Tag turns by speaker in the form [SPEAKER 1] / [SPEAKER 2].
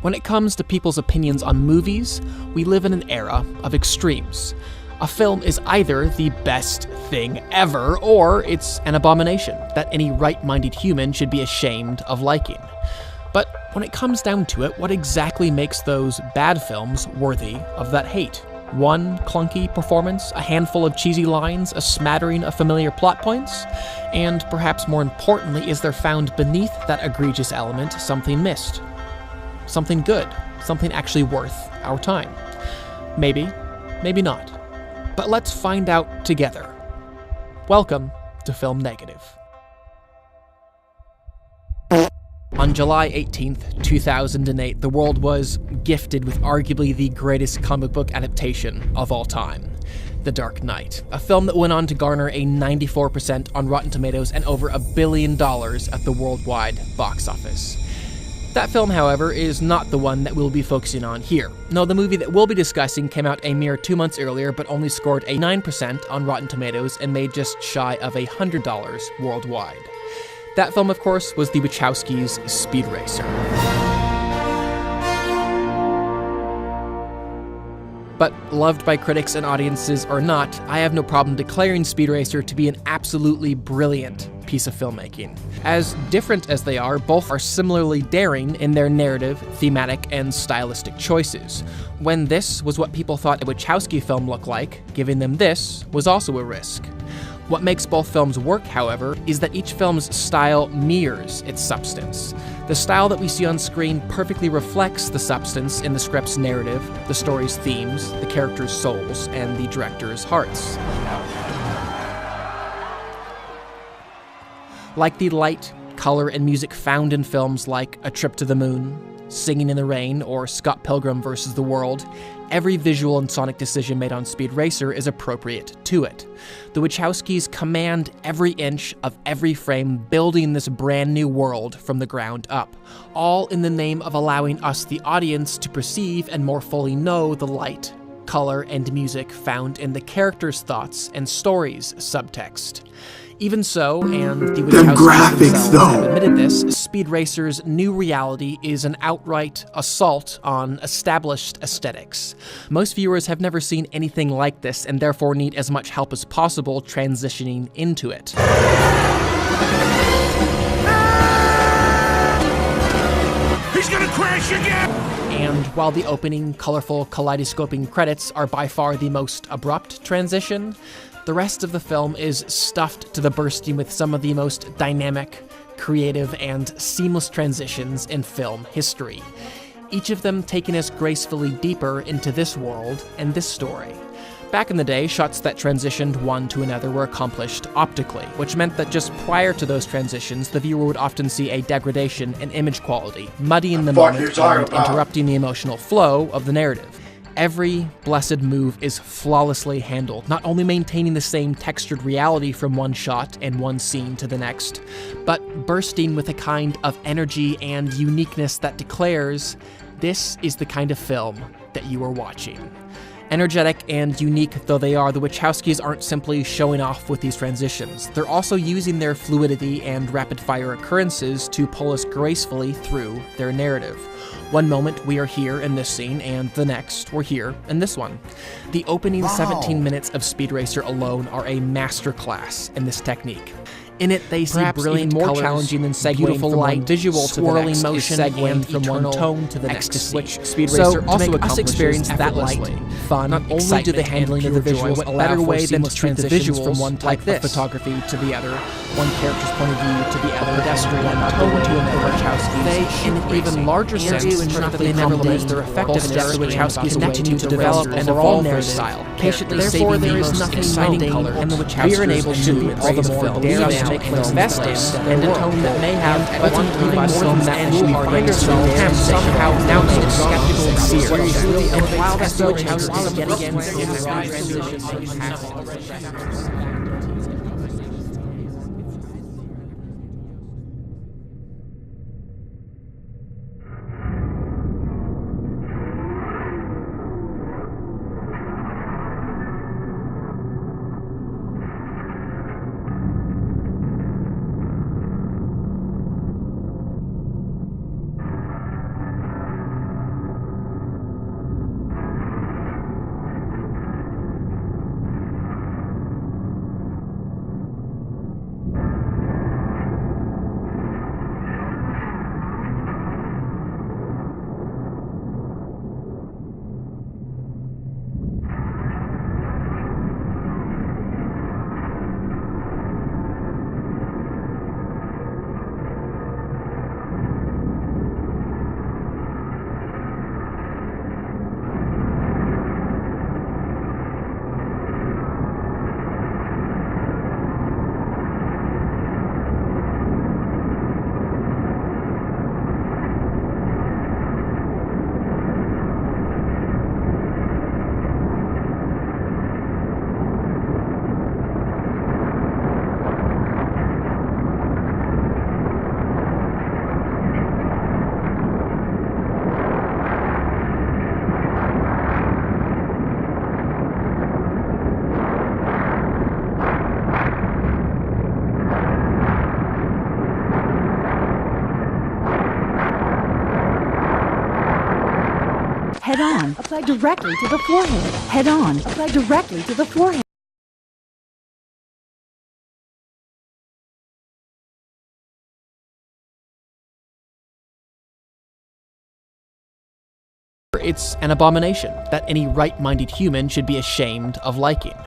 [SPEAKER 1] When it comes to people's opinions on movies, we live in an era of extremes. A film is either the best thing ever, or it's an abomination that any right-minded human should be ashamed of liking. But when it comes down to it, what exactly makes those bad films worthy of that hate? One clunky performance, a handful of cheesy lines, a smattering of familiar plot points? And perhaps more importantly, is there found beneath that egregious element something missed? Something good, something actually worth our time. Maybe, maybe not. But let's find out together. Welcome to Film Negative. On July 18th, 2008, the world was gifted with arguably the greatest comic book adaptation of all time, The Dark Knight, a film that went on to garner a 94% on Rotten Tomatoes and over $1 billion at the worldwide box office. That film, however, is not the one that we'll be focusing on here. No, the movie that we'll be discussing came out a mere 2 months earlier, but only scored a 9% on Rotten Tomatoes and made just shy of $100 worldwide. That film, of course, was the Wachowskis' Speed Racer. But loved by critics and audiences or not, I have no problem declaring Speed Racer to be an absolutely brilliant piece of filmmaking. As different as they are, both are similarly daring in their narrative, thematic, and stylistic choices. When this was what people thought a Wachowski film looked like, giving them this was also a risk. What makes both films work, however, is that each film's style mirrors its substance. The style that we see on screen perfectly reflects the substance in the script's narrative, the story's themes, the characters' souls, and the director's hearts. Like the light, color, and music found in films like A Trip to the Moon, Singing in the Rain, or Scott Pilgrim vs. the World, every visual and sonic decision made on Speed Racer is appropriate to it. The Wachowskis command every inch of every frame, building this brand new world from the ground up, all in the name of allowing us, the audience, to perceive and more fully know the light, color, and music found in the characters' thoughts and stories' subtext. Even so, and the Wachowskis themselves have admitted this, Speed Racer's new reality is an outright assault on established aesthetics. Most viewers have never seen anything like this and therefore need as much help as possible transitioning into it.
[SPEAKER 2] He's gonna crash again!
[SPEAKER 1] And while the opening, colorful, kaleidoscoping credits are by far the most abrupt transition, the rest of the film is stuffed to the bursting with some of the most dynamic, creative, and seamless transitions in film history, each of them taking us gracefully deeper into this world and this story. Back in the day, shots that transitioned one to another were accomplished optically, which meant that just prior to those transitions, the viewer would often see a degradation in image quality, muddying the moment and interrupting the emotional flow of the narrative. Every blessed move is flawlessly handled, not only maintaining the same textured reality from one shot and one scene to the next, but bursting with a kind of energy and uniqueness that declares, this is the kind of film that you are watching. Energetic and unique though they are, the Wachowskis aren't simply showing off with these transitions. They're also using their fluidity and rapid-fire occurrences to pull us gracefully through their narrative. One moment we are here in this scene, and the next we're here in this one. The opening 17 minutes of Speed Racer alone are a masterclass in this technique. In it, they see brilliant, more colors, challenging than segueing from light, one visual to the next, swirling motion, and from one tone to the next. Which Speed Racer also experience that light, fun, not only do the handling of the visuals a better way than to treat the visuals from one type of photography to the other, one character's point of view to the other, pedestrian tone to another. Wachowskis, they, in an even larger sense, ensure that they never lose their effectiveness. The Wachowskis continue to develop and evolve their style, patiently saving the most exciting color, and the Wachowskis are enabled to all the more make films best and a tone that may have at one time more than that will find ourselves somehow now so skeptical and serious. And while that's the Wachowskis yet again
[SPEAKER 3] Head on. Apply directly to the forehead. Head on. Apply directly to the forehead.
[SPEAKER 1] It's an abomination that any right-minded human should be ashamed of liking.